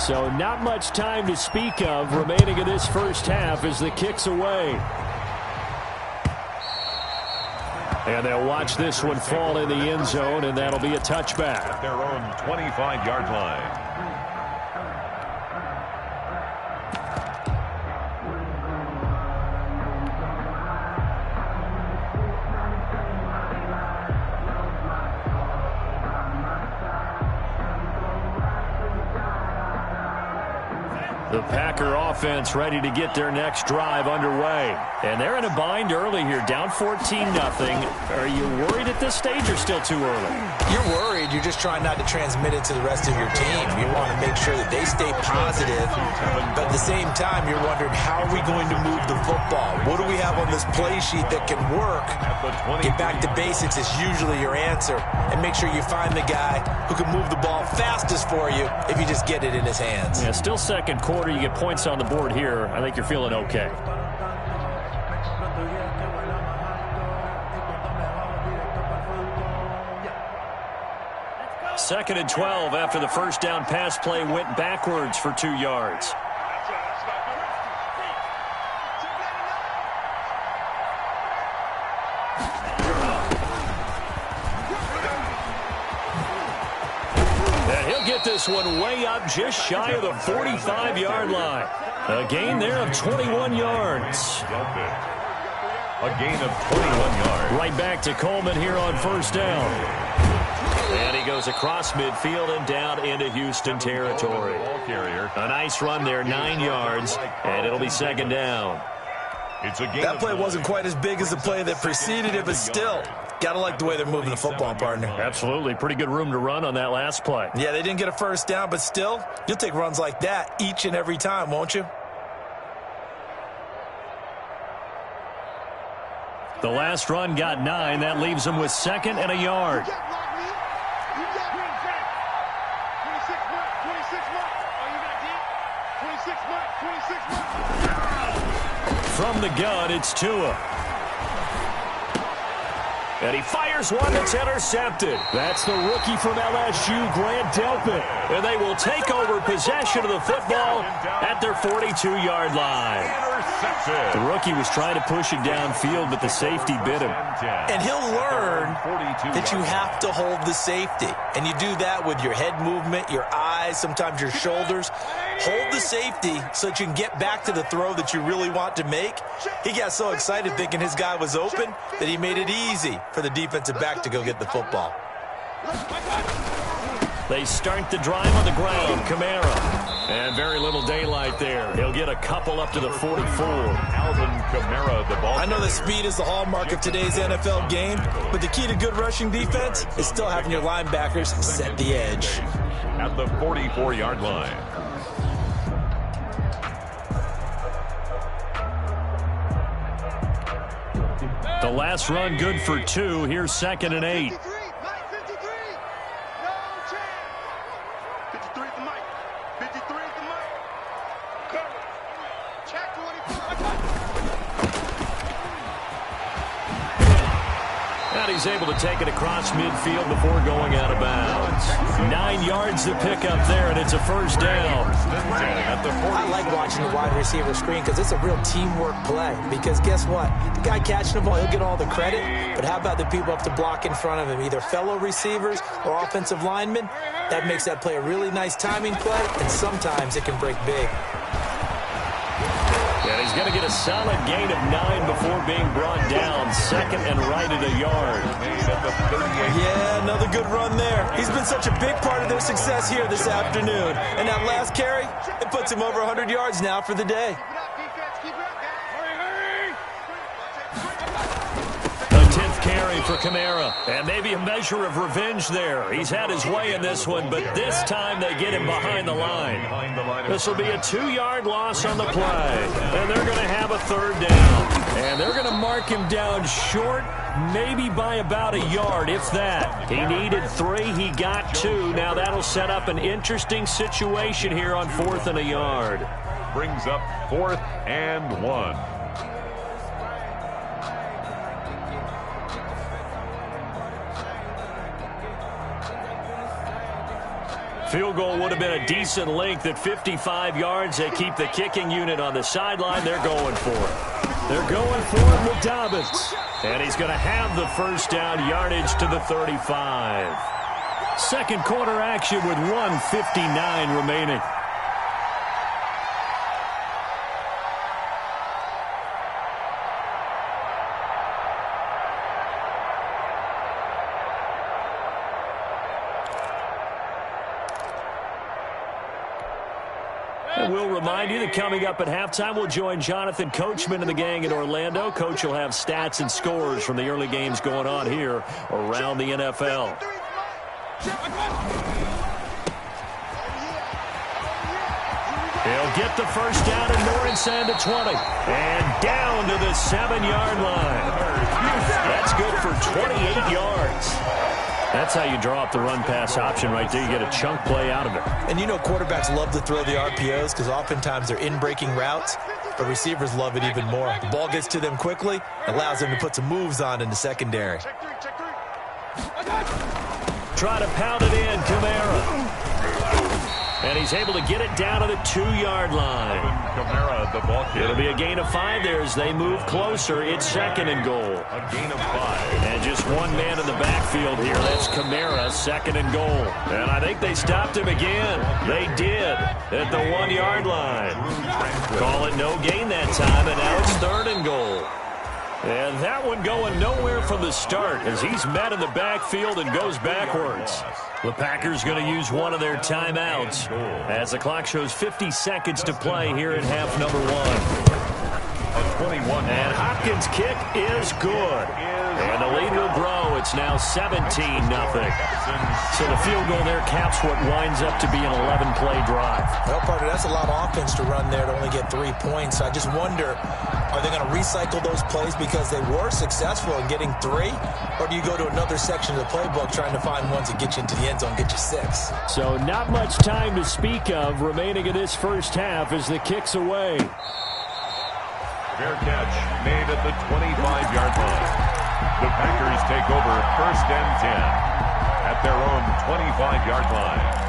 So not much time to speak of remaining in this first half as the kick's away. And they'll watch this one fall in the end zone, and that'll be a touchback. At their own 25-yard line. The Packer offense ready to get their next drive underway. And they're in a bind early here, down 14-0. Are you worried at this stage or still too early? You're worried. You're just trying not to transmit it to the rest of your team. You want to make sure that they stay positive. But at the same time, you're wondering, how are we going to move the football? What do we have on this play sheet that can work? Get back to basics is usually your answer. And make sure you find the guy who can move the ball fastest for you if you just get it in his hands. Yeah, still second quarter. You get points on the board here. I think you're feeling okay. Second and 12 after the first down pass play went backwards for 2 yards. This one way up just shy of the 45-yard line. A gain there of 21 yards. A gain of 21 yards. Right back to Coleman here on first down. And he goes across midfield and down into Houston territory. A nice run there, 9 yards, and it'll be second down. That play wasn't quite as big as the play that preceded it, but still, got to like the way they're moving the football, partner. Absolutely. Pretty good room to run on that last play. Yeah, they didn't get a first down, but still, you'll take runs like that each and every time, won't you? The last run got 9. That leaves them with second and a yard. From the gun, it's Tua. And he fires one that's intercepted. That's the rookie from LSU, Grant Delpit. And they will take over possession of the football at their 42-yard line. The rookie was trying to push it downfield, but the safety bit him. And he'll learn that you have to hold the safety. And you do that with your head movement, your eyes, sometimes your shoulders. Hold the safety so that you can get back to the throw that you really want to make. He got so excited thinking his guy was open that he made it easy for the defensive back to go get the football. They start the drive on the ground. Kamara. And very little daylight there. He'll get a couple up to the 44. Alvin Kamara, the ball. I know that speed is the hallmark of today's NFL game, but the key to good rushing defense is still having your linebackers set the edge. At the 44-yard line. The last run good for 2. Here's second and 8. He's able to take it across midfield before going out of bounds. 9 yards to pick up there, and it's a first down. I like watching the wide receiver screen because it's a real teamwork play. Because guess what? The guy catching the ball, he'll get all the credit. But how about the people up to block in front of him, either fellow receivers or offensive linemen? That makes that play a really nice timing play, and sometimes it can break big. And he's going to get a solid gain of 9 before being brought down. Second and right at a yard. Yeah, another good run there. He's been such a big part of their success here this afternoon. And that last carry, it puts him over 100 yards now for the day. A 10th carry for Kamara. And maybe a measure of revenge there. He's had his way in this one, but this time they get him behind the line. This will be a 2-yard loss on the play. And they're going to have a third down. And they're going to mark him down short, maybe by about a yard, if that. He needed 3. He got 2. Now that'll set up an interesting situation here on 4th and a yard. Brings up 4th and 1. Field goal would have been a decent length at 55 yards. They keep the kicking unit on the sideline. They're going for it. They're going for it with Dobbins. And he's going to have the first down, yardage to the 35. Second quarter action with 1:59 remaining. And we'll remind you that coming up at halftime, we'll join Jonathan Coachman and the gang in Orlando. Coach will have stats and scores from the early games going on here around the NFL. He'll get the first down and more inside the 20. And down to the 7-yard line. That's good for 28 yards. That's how you draw up the run-pass option right there. You get a chunk play out of it. And you know quarterbacks love to throw the RPOs because oftentimes they're in-breaking routes, but receivers love it even more. The ball gets to them quickly, allows them to put some moves on in the secondary. Try to pound it in, Kamara. And he's able to get it down to the 2-yard line. Kamara, the ball kick. It'll be a gain of 5 there as they move closer. It's second and goal. A gain of 5. And just one man in the backfield here. That's Kamara, second and goal. And I think they stopped him again. They did at the 1-yard line. Call it no gain that time, and now it's third and goal. And that one going nowhere from the start as he's met in the backfield and goes backwards. The Packers going to use one of their timeouts as the clock shows 50 seconds to play here in half number 1. 21. And Hopkins' kick is good. And the lead will grow. It's now 17-0. So the field goal there caps what winds up to be an 11-play drive. Well, partner, that's a lot of offense to run there to only get 3 points. I just wonder, are they going to recycle those plays because they were successful in getting 3? Or do you go to another section of the playbook trying to find ones that get you into the end zone, get you 6? So not much time to speak of remaining in this first half as the kick's away. Fair catch made at the 25-yard line. The Packers take over first and 10 at their own 25-yard line.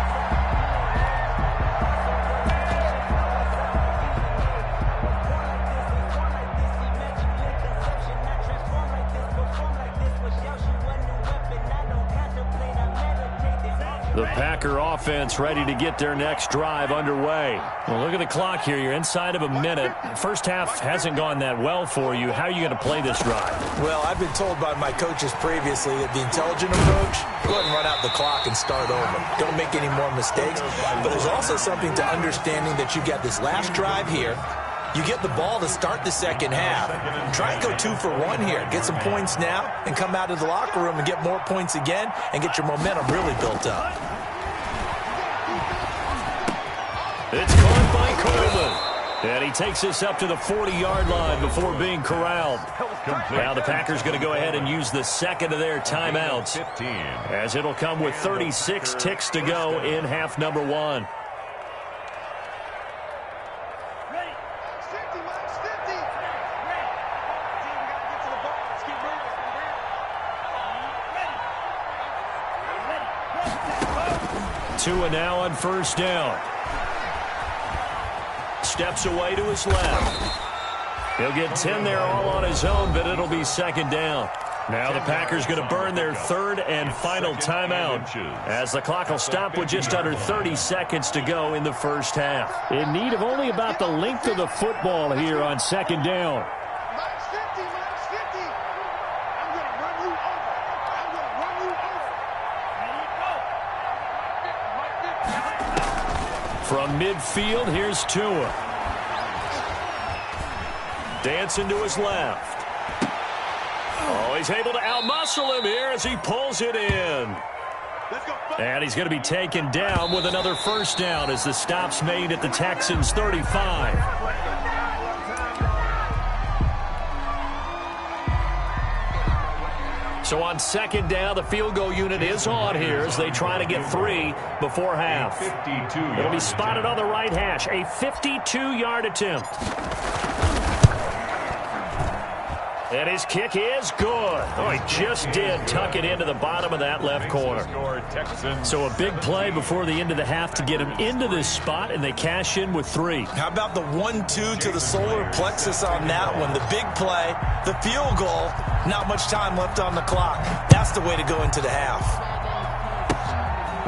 The Packer offense ready to get their next drive underway. Well, look at the clock here. You're inside of a minute. First half hasn't gone that well for you. How are you going to play this drive? Well, I've been told by my coaches previously that the intelligent approach, go ahead and run out the clock and start over. Don't make any more mistakes. But there's also something to understanding that you got this last drive here. You get the ball to start the second half. Try and go 2 for 1 here. Get some points now and come out of the locker room and get more points again and get your momentum really built up. It's caught by Coleman. And he takes us up to the 40-yard line before being corralled. Now the Packers going to go ahead and use the second of their timeouts, as it'll come with 36 ticks to go in half number 1. Tua now on first down. Steps away to his left. He'll get 10 there all on his own, but it'll be second down. Now the Packers going to burn their third and final timeout as the clock will stop with just under 30 seconds to go in the first half. In need of only about the length of the football here on second down. From midfield, here's Tua. Dancing to his left. Oh, he's able to outmuscle him here as he pulls it in. And he's going to be taken down with another first down as the stop's made at the Texans' 35. So on second down, the field goal unit is on here as they try to get 3 before half. It'll be spotted on the right hash. A 52-yard attempt. And his kick is good. Oh, he just did tuck it into the bottom of that left corner. So a big play before the end of the half to get him into this spot, and they cash in with 3. How about the 1-2 to the solar plexus on that one? The big play, the field goal, not much time left on the clock. That's the way to go into the half.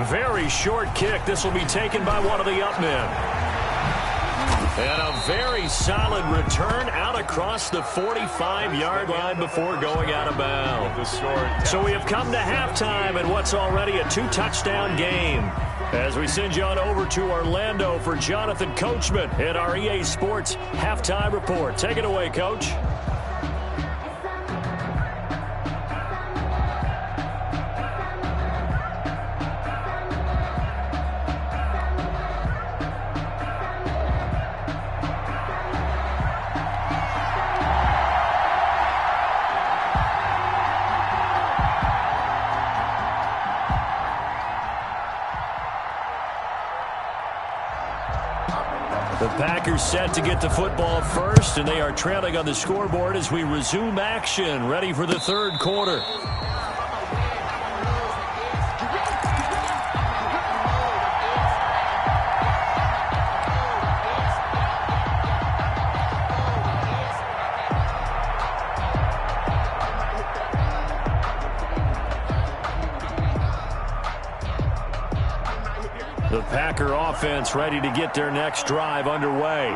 Very short kick. This will be taken by one of the up men. And a very solid return out across the 45-yard line before going out of bounds. So we have come to halftime in what's already a 2-touchdown game. As we send you on over to Orlando for Jonathan Coachman in our EA Sports Halftime Report. Take it away, Coach. The Packers set to get the football first, and they are trailing on the scoreboard as we resume action, ready for the third quarter. The Packer offense ready to get their next drive underway.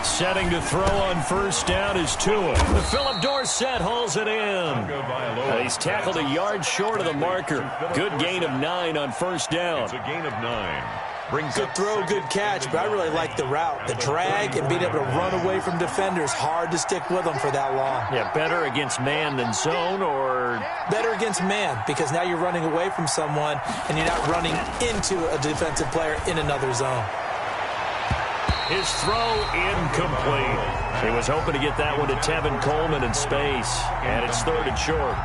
Setting to throw on first down is Tua. Philip Dorsett hauls it in. He's tackled a yard short of the marker. Good gain of 9 on first down. It's a gain of 9. Good throw, good catch, but I really like the route. The drag and being able to run away from defenders, hard to stick with them for that long. Yeah, better against man than zone, or? Better against man, because now you're running away from someone and you're not running into a defensive player in another zone. His throw incomplete. He was hoping to get that one to Tevin Coleman in space, and it's 3rd and short.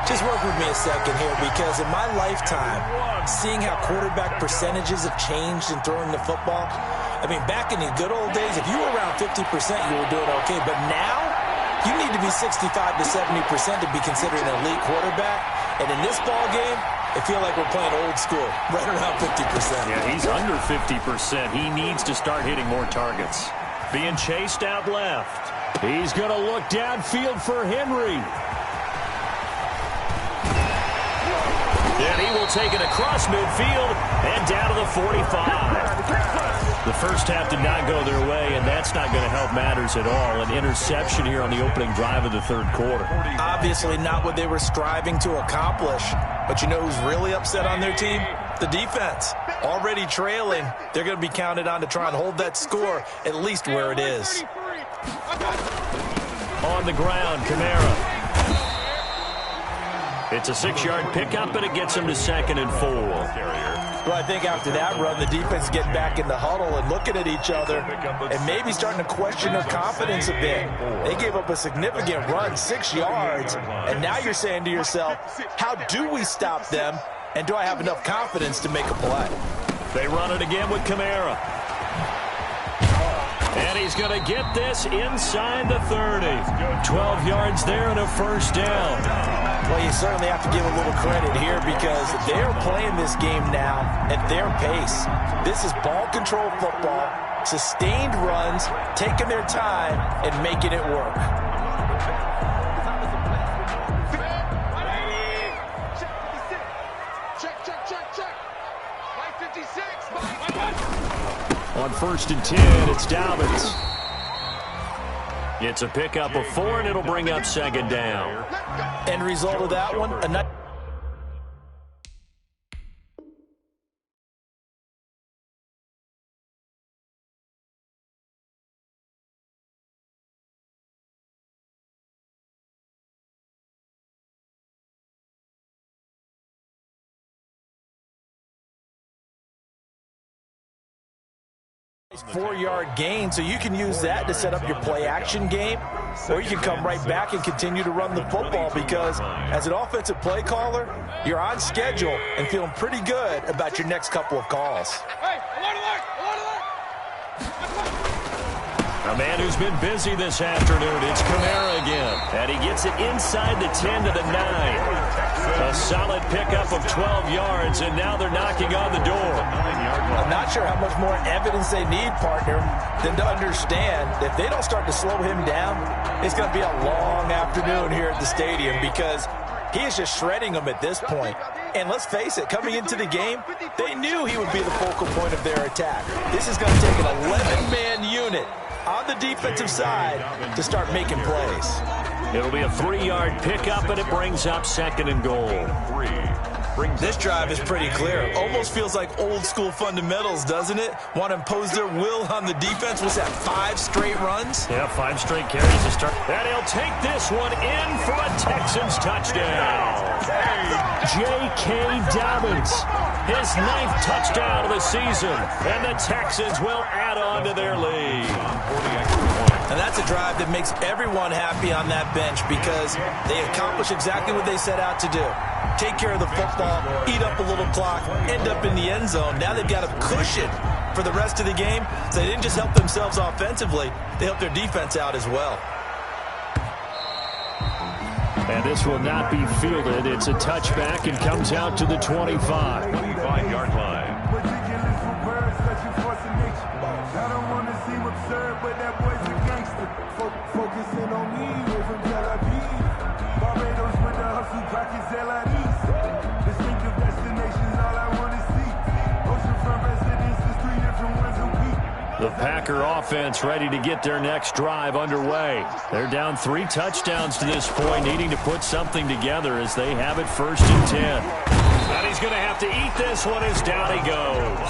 Just work with me a second here, because in my lifetime, seeing how quarterback percentages have changed in throwing the football, I mean, back in the good old days, if you were around 50%, you were doing okay. But now, you need to be 65 to 70% to be considered an elite quarterback. And in this ball game, I feel like we're playing old school, right around 50%. Yeah, he's under 50%. He needs to start hitting more targets. Being chased out left. He's going to look downfield for Henry. And he will take it across midfield and down to the 45. The first half did not go their way, and that's not going to help matters at all. An interception here on the opening drive of the third quarter. Obviously not what they were striving to accomplish. But you know who's really upset on their team? The defense. Already trailing. They're going to be counted on to try and hold that score at least where it is. On the ground, Kamara. It's a 6-yard pickup, and it gets him to 2nd and 4. Well, I think after that run, the defense getting back in the huddle and looking at each other and maybe starting to question their confidence a bit. They gave up a significant run, 6 yards, and now you're saying to yourself, how do we stop them, and do I have enough confidence to make a play? They run it again with Kamara. And he's going to get this inside the 30. 12 yards there and a first down. Well, you certainly have to give a little credit here, because they're playing this game now at their pace. This is ball control football, sustained runs, taking their time and making it work. On 1st and 10, it's Dobbins. It's a pickup of 4, and it'll bring up 2nd down. End result of that one, a nice. Four-yard gain, so you can use that to set up your play-action game, or you can come right back and continue to run the football, because as an offensive play caller, you're on schedule and feeling pretty good about your next couple of calls. A man who's been busy this afternoon. It's Kamara again. And he gets it inside the 10 to the 9. A solid pickup of 12 yards, and now they're knocking on the door. I'm not sure how much more evidence they need, partner, than to understand that if they don't start to slow him down, it's going to be a long afternoon here at the stadium because he is just shredding them at this point. And let's face it, coming into the game, they knew he would be the focal point of their attack. This is going to take an 11-man unit on the defensive side to start making plays. It'll be a 3-yard pickup, and it brings up 2nd and goal. This drive is pretty clear. Almost feels like old-school fundamentals, doesn't it? Want to impose their will on the defense. What's that, 5 straight runs? Yeah, 5 straight carries to start. And he'll take this one in for a Texans touchdown. J.K. Dobbins, his 9th touchdown of the season. And the Texans will add on to their lead. And that's a drive that makes everyone happy on that bench because they accomplish exactly what they set out to do. Take care of the football, eat up a little clock, end up in the end zone. Now they've got a cushion for the rest of the game. So they didn't just help themselves offensively, they helped their defense out as well. And this will not be fielded. It's a touchback and comes out to the 25. 25-yard line. I don't want to seem absurd, but that boy's a gangster. Focusing on me, we're from Tel Aviv. Barbados with the hustle, pockets LIDs. Distinctive destinations, all I want to see. Oceanfront residences, 3 different ones a week. The Packer offense ready to get their next drive underway. They're down 3 touchdowns to this point, needing to put something together as they have it 1st and 10. And he's going to have to eat this one as down he goes.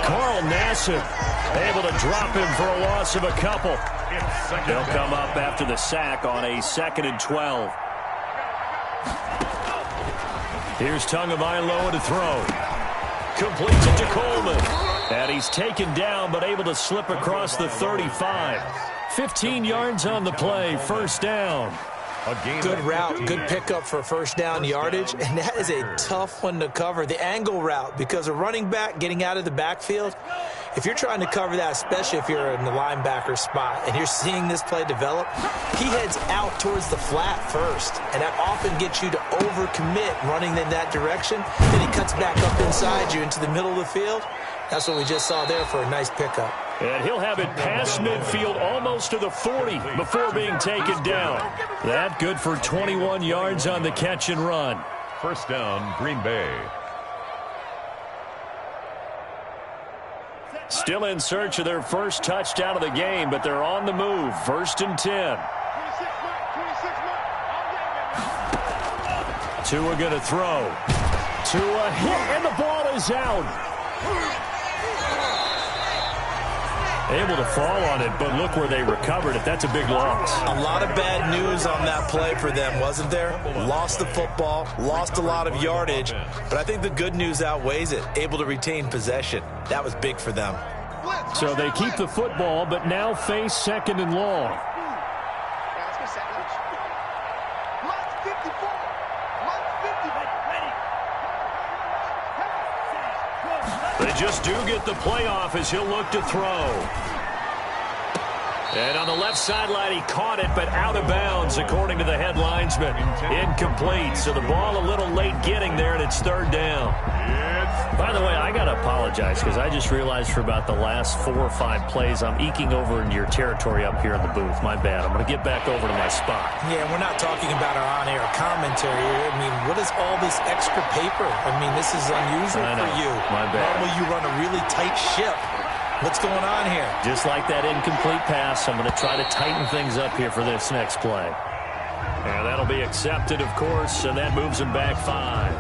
Carl Nassib able to drop him for a loss of a couple. They'll come up after the sack on a 2nd and 12. Here's Tagovailoa to throw. Completes it to Coleman. And he's taken down but able to slip across the 35. 15 yards on the play, 1st down. Good route, good pickup for 1st down yardage, and that is a tough one to cover, the angle route, because a running back getting out of the backfield, if you're trying to cover that, especially if you're in the linebacker spot and you're seeing this play develop, he heads out towards the flat first, and that often gets you to overcommit running in that direction. Then he cuts back up inside you into the middle of the field. That's what we just saw there for a nice pickup. And he'll have it past midfield almost to the 40 before being taken down. That good for 21 yards on the catch and run. 1st down, Green Bay. Still in search of their 1st touchdown of the game, but they're on the move. 1st and 10. Tua going to throw. Tua hit, and the ball is out. Able to fall on it, but look where they recovered it. That's a big loss. A lot of bad news on that play for them, wasn't there? Lost the football, lost a lot of yardage, but I think the good news outweighs it. Able to retain possession. That was big for them. So they keep the football, but now face 2nd and long. They just do get the playoff as he'll look to throw. And on the left sideline, he caught it, but out of bounds, according to the head linesman. Incomplete, so the ball a little late getting there, and it's 3rd down. By the way, I got to apologize because I just realized for about the last 4 or 5 plays, I'm eking over into your territory up here in the booth. My bad. I'm going to get back over to my spot. Yeah, we're not talking about our on-air commentary. I mean, what is all this extra paper? I mean, this is unusual for you. My bad. Normally you run a really tight ship. What's going on here? Just like that incomplete pass, I'm going to try to tighten things up here for this next play. And that'll be accepted, of course, and that moves him back 5.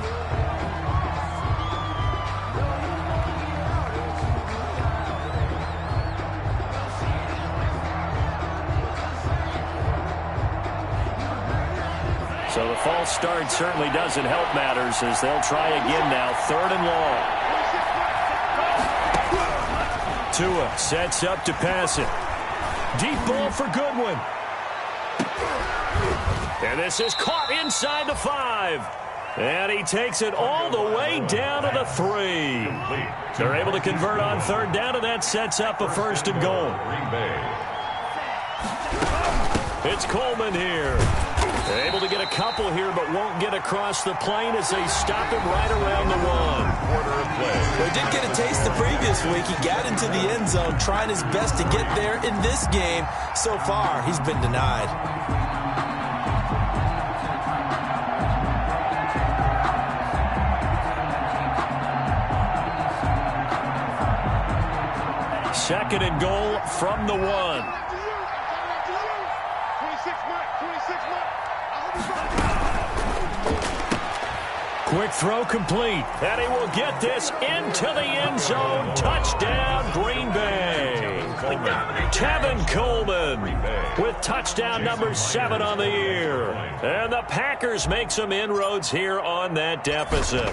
So the false start certainly doesn't help matters as they'll try again now, 3rd and long. Tua sets up to pass it. Deep ball for Goodwin. And this is caught inside the 5. And he takes it all the way down to the 3. They're able to convert on 3rd down, and that sets up a 1st and goal. It's Coleman here. Able to get a couple here, but won't get across the plane as they stop him right around the 1. Quarter of play. Well, he did get a taste the previous week. He got into the end zone, trying his best to get there in this game. So far, he's been denied. Second and goal from the 1. Quick throw complete. And he will get this into the end zone. Touchdown, Green Bay. Tevin Coleman with touchdown number 7 on the year. And the Packers make some inroads here on that deficit.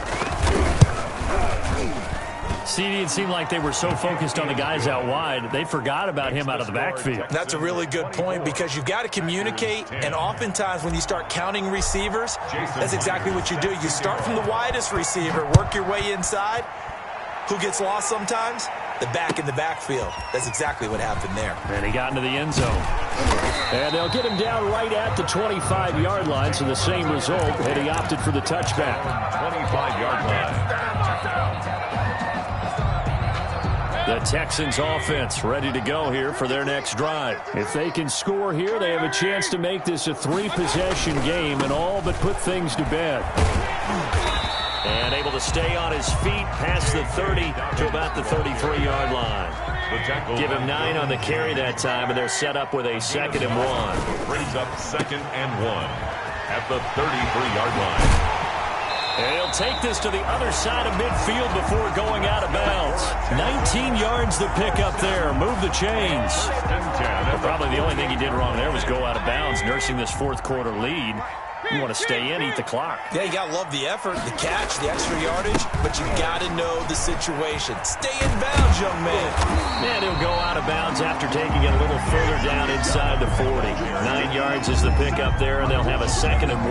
CD, it seemed like they were so focused on the guys out wide, they forgot about him out of the backfield. That's a really good point because you've got to communicate, and oftentimes when you start counting receivers, that's exactly what you do. You start from the widest receiver, work your way inside. Who gets lost sometimes? The back in the backfield. That's exactly what happened there. And he got into the end zone. And they'll get him down right at the 25-yard line, so the same result, and he opted for the touchback. 25-yard line. The Texans offense ready to go here for their next drive. If they can score here, they have a chance to make this a 3-possession game and all but put things to bed. And able to stay on his feet past the 30 to about the 33-yard line. Give him 9 on the carry that time, and they're set up with a 2nd and 1. Brings up 2nd and 1 at the 33-yard line. And he'll take this to the other side of midfield before going out of bounds. 19 yards to pick up there. Move the chains. But probably the only thing he did wrong there was go out of bounds, nursing this fourth quarter lead. You want to stay in, eat the clock. Yeah, you got to love the effort, the catch, the extra yardage, but you got to know the situation. Stay in bounds, young man. And he'll go out of bounds after taking it a little further down inside the 40. 9 yards is the pickup there, and they'll have a 2nd and 1.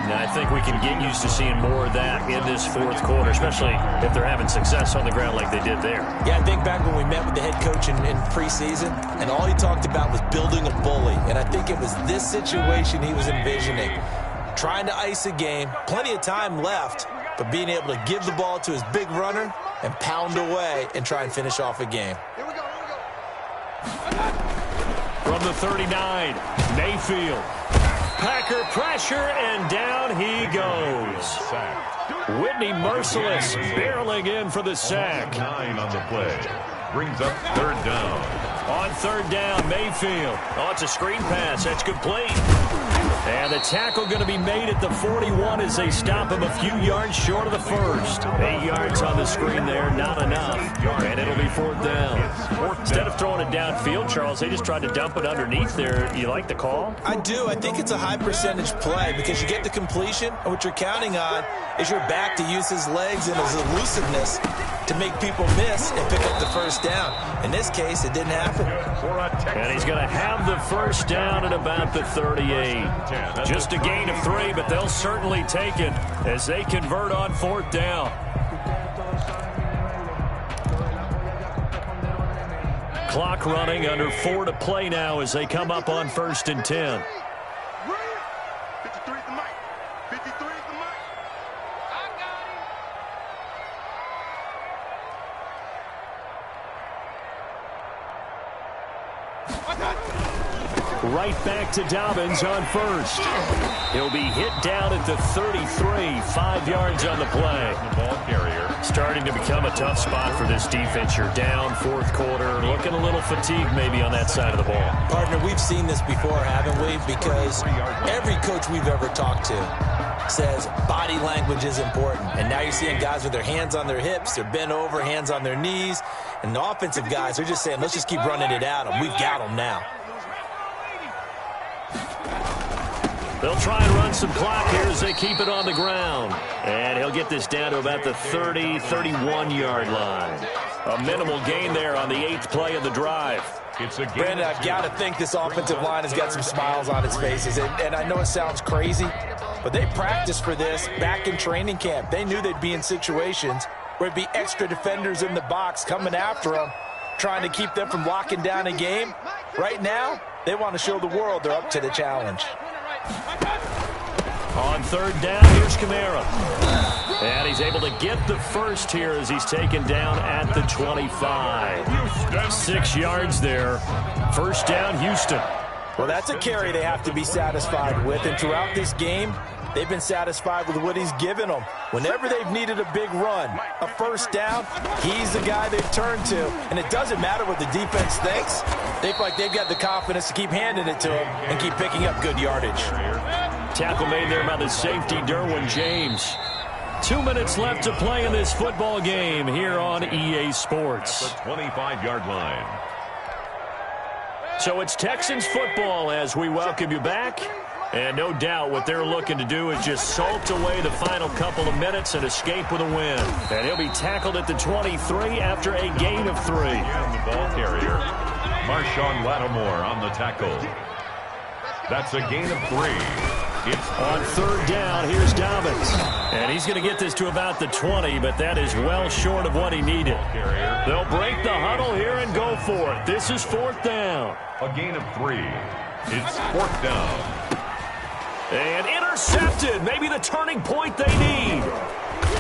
Now, I think we can get used to seeing more of that in this fourth quarter, especially if they're having success on the ground like they did there. Yeah, I think back when we met with the head coach in preseason, and all he talked about was building a bully. And I think it was this situation he was envisioning. Trying to ice a game, plenty of time left, but being able to give the ball to his big runner and pound away and try and finish off a game. From the 39, Mayfield. Packer pressure, and down he goes. Whitney Merciless barreling in for the sack. 9 on the play. Brings up 3rd down. On 3rd down, Mayfield. Oh, it's a screen pass. That's complete. And the tackle going to be made at the 41 as they stop him a few yards short of the first. 8 yards on the screen there, not enough. And it'll be 4th down. Instead of throwing it downfield, Charles, they just tried to dump it underneath there. You like the call? I do. I think it's a high percentage play because you get the completion, and what you're counting on is your back to use his legs and his elusiveness to make people miss and pick up the first down. In this case, it didn't happen. And he's going to have the first down at about the 38. Just a gain of 3, but they'll certainly take it as they convert on 4th down. Clock running, under 4 to play now as they come up on 1st and 10. Right back to Dobbins on 1st. He'll be hit down at the 33, 5 yards on the play. The ball carrier. Starting to become a tough spot for this defense. You're down 4th quarter, looking a little fatigued maybe on that side of the ball. Partner, we've seen this before, haven't we? Because every coach we've ever talked to says body language is important. And now you're seeing guys with their hands on their hips, they're bent over, hands on their knees. And the offensive guys are just saying, let's just keep running it at them. We've got them now. They'll try and run some clock here as they keep it on the ground. And he'll get this down to about the 30, 31-yard line. A minimal gain there on the 8th play of the drive. Brandon, I've got to think this offensive line has got some smiles on its faces. And I know it sounds crazy, but they practiced for this back in training camp. They knew they'd be in situations where it'd be extra defenders in the box coming after them, trying to keep them from locking down a game. Right now, They want to show the world they're up to the challenge. On third down, here's Kamara. And he's able to get the first here as he's taken down at the 25. 6 yards there. First down, Houston. Well, that's a carry they have to be satisfied with. And throughout this game, they've been satisfied with what he's given them. Whenever they've needed a big run, a first down, he's the guy they've turned to. And it doesn't matter what the defense thinks. They feel like they've got the confidence to keep handing it to him and keep picking up good yardage. Tackle made there by the safety, Derwin James. 2 minutes left to play in this football game here on EA Sports. At the 25-yard line. So it's Texans football as we welcome you back. And no doubt what they're looking to do is just salt away the final couple of minutes and escape with a win. And he'll be tackled at the 23 after a gain of 3. And the ball carrier, Marshawn Lattimore on the tackle. That's a gain of 3. It's on third down, here's Dobbins. And he's going to get this to about the 20, but that is well short of what he needed. They'll break the huddle here and go for it. This is fourth down. A gain of 3. It's fourth down. And intercepted. Maybe the turning point they need.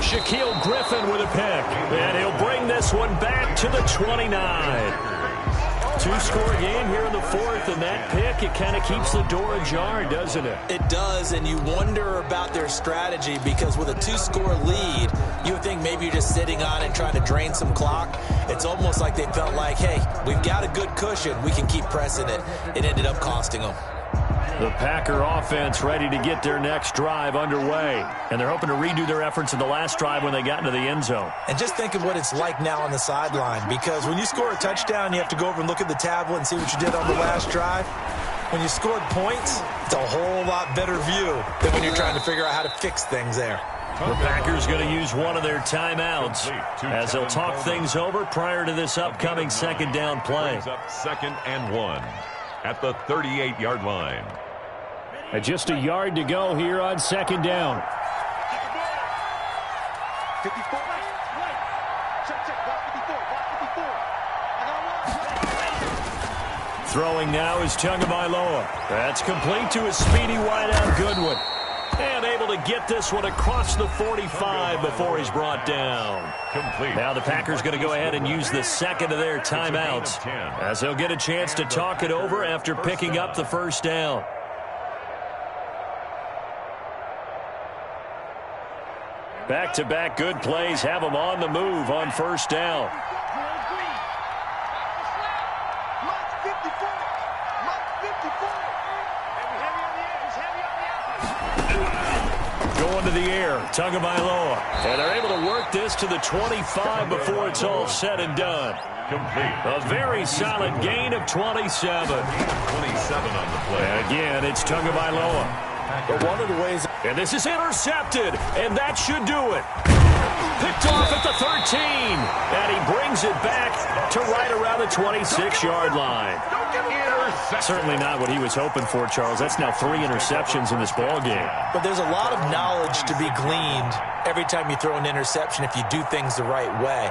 Shaquille Griffin with a pick. And he'll bring this one back to the 29. 2-score game here in the fourth, and that pick, it kind of keeps the door ajar, doesn't it? It does, and you wonder about their strategy because with a 2-score lead, you would think maybe you're just sitting on it trying to drain some clock. It's almost like they felt like, hey, we've got a good cushion. We can keep pressing it. It ended up costing them. The Packer offense ready to get their next drive underway. And they're hoping to redo their efforts in the last drive when they got into the end zone. And just think of what it's like now on the sideline, because when you score a touchdown, you have to go over and look at the tablet and see what you did on the last drive. When you scored points, it's a whole lot better view than when you're trying to figure out how to fix things there. The Packers going to use one of their timeouts as they'll talk things over prior to this upcoming second down play. Up 2nd and 1 at the 38-yard line. And just a yard to go here on second down. Throwing now is Tagovailoa. That's complete to a speedy wideout Goodwin. And able to get this one across the 45 before he's brought down. Complete. Now the Packers going to go ahead and use the second of their timeouts as they'll get a chance to talk it over after picking up the first down. Back-to-back good plays have them on the move on first down. Going to the air, Tagovailoa. And they're able to work this to the 25 before it's all said and done. Complete. A very solid gain of 27. 27 on the play. And again, it's Tagovailoa. But one of the ways... And this is intercepted, and that should do it. Picked off at the 13, and he brings it back to right around the 26-yard line. Certainly not what he was hoping for, Charles. That's now 3 interceptions in this ball game. But there's a lot of knowledge to be gleaned every time you throw an interception if you do things the right way.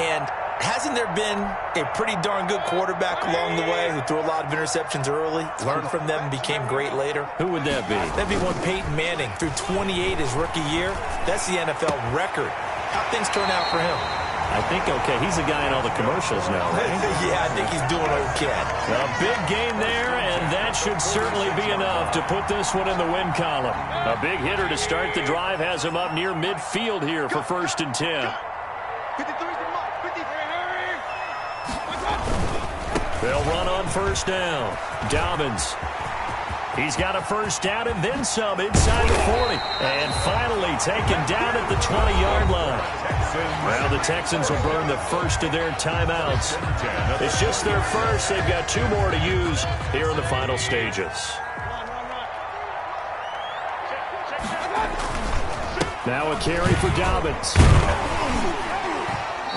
And hasn't there been a pretty darn good quarterback along the way who threw a lot of interceptions early, learned from them, and became great later? Who would that be? That'd be one Peyton Manning. Threw 28 his rookie year. That's the NFL record. How'd things turn out for him? I think okay. He's the guy in all the commercials now, right? Yeah, I think he's doing okay. A big gain there, and that should certainly be enough to put this one in the win column. A big hitter to start the drive has him up near midfield here for 1st and 10. They'll run on first down. Dobbins. He's got a first down and then some inside the 40. And finally taken down at the 20-yard line. Well, the Texans will burn the first of their timeouts. It's just their first. They've got 2 more to use here in the final stages. Now a carry for Dobbins.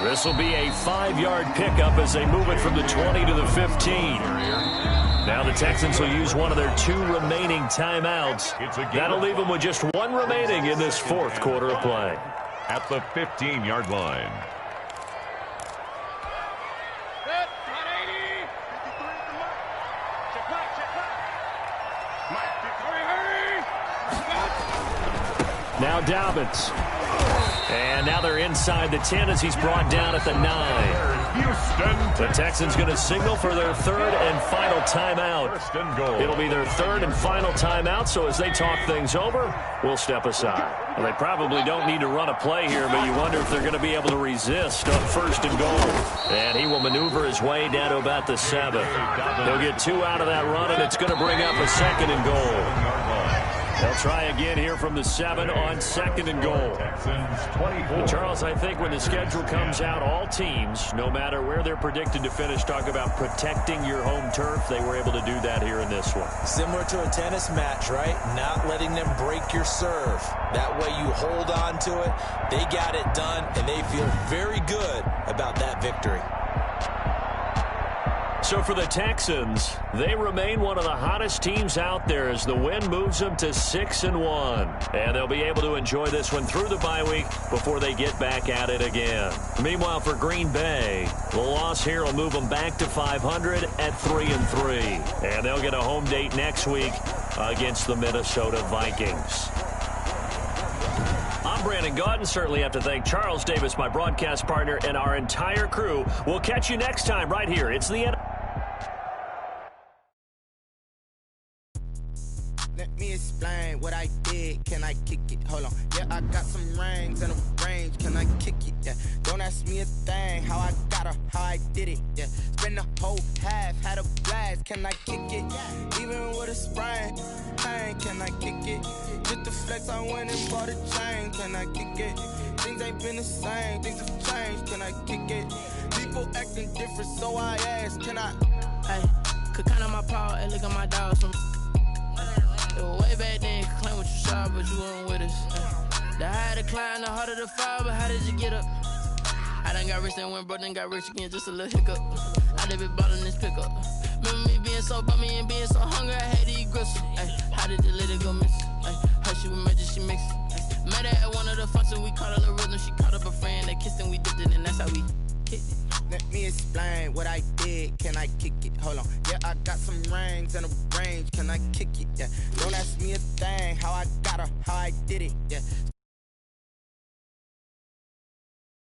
This will be a 5-yard pickup as they move it from the 20 to the 15. Now the Texans will use one of their 2 remaining timeouts. That'll leave them with just 1 remaining in this 4th quarter of play. At the 15-yard line. Now Dobbins. And now they're inside the 10 as he's brought down at the 9. Houston. The Texans going to signal for their third and final timeout. First and goal. It'll be their third and final timeout, so as they talk things over, we'll step aside. Well, they probably don't need to run a play here, but you wonder if they're going to be able to resist on first and goal. And he will maneuver his way down to about the 7. They'll get 2 out of that run, and it's going to bring up a second and goal. They'll try again here from the 7 on second and goal. Charles, I think when the schedule comes out, all teams, no matter where they're predicted to finish, talk about protecting your home turf. They were able to do that here in this one. Similar to a tennis match, right? Not letting them break your serve. That way you hold on to it. They got it done, and they feel very good about that victory. So for the Texans, they remain one of the hottest teams out there as the win moves them to 6-1. And they'll be able to enjoy this one through the bye week before they get back at it again. Meanwhile, for Green Bay, the loss here will move them back to 500 at 3-3. And they'll get a home date next week against the Minnesota Vikings. I'm Brandon Gaudin. Certainly have to thank Charles Davis, my broadcast partner, and our entire crew. We'll catch you next time right here. It's the end. Let me explain what I did. Can I kick it? Hold on. Yeah, I got some rings and a range. Can I kick it? Yeah. Don't ask me a thing. How I got her, how I did it. Yeah. Spend the whole half, had a blast. Can I kick it? Even with a sprain. Pain, can I kick it? Just the flex, I went and bought a chain. Can I kick it? Things ain't been the same. Things have changed. Can I kick it? People acting different, so I ask. Can I? Hey, could count on my power and look at my dogs from. Way back then, you could claim what you saw, but you weren't with us. The higher the climb, the harder the fall, but how did you get up? I done got rich and went broke, then got rich again, just a little hiccup. I live it ballin' this pickup. Remember me being so bummy and being so hungry, I had to eat gristle. How did the lady go miss? How she was magic, she mixed. Met her at one of the functions, we caught her the rhythm, she caught up a friend, they kissed and we dipped it, and that's how we kicked it. Let me explain what I did. Can I kick it? Hold on. Yeah, I got some rings and a range. Can I kick it? Yeah. Don't ask me a thing. How I got her, how I did it. Yeah.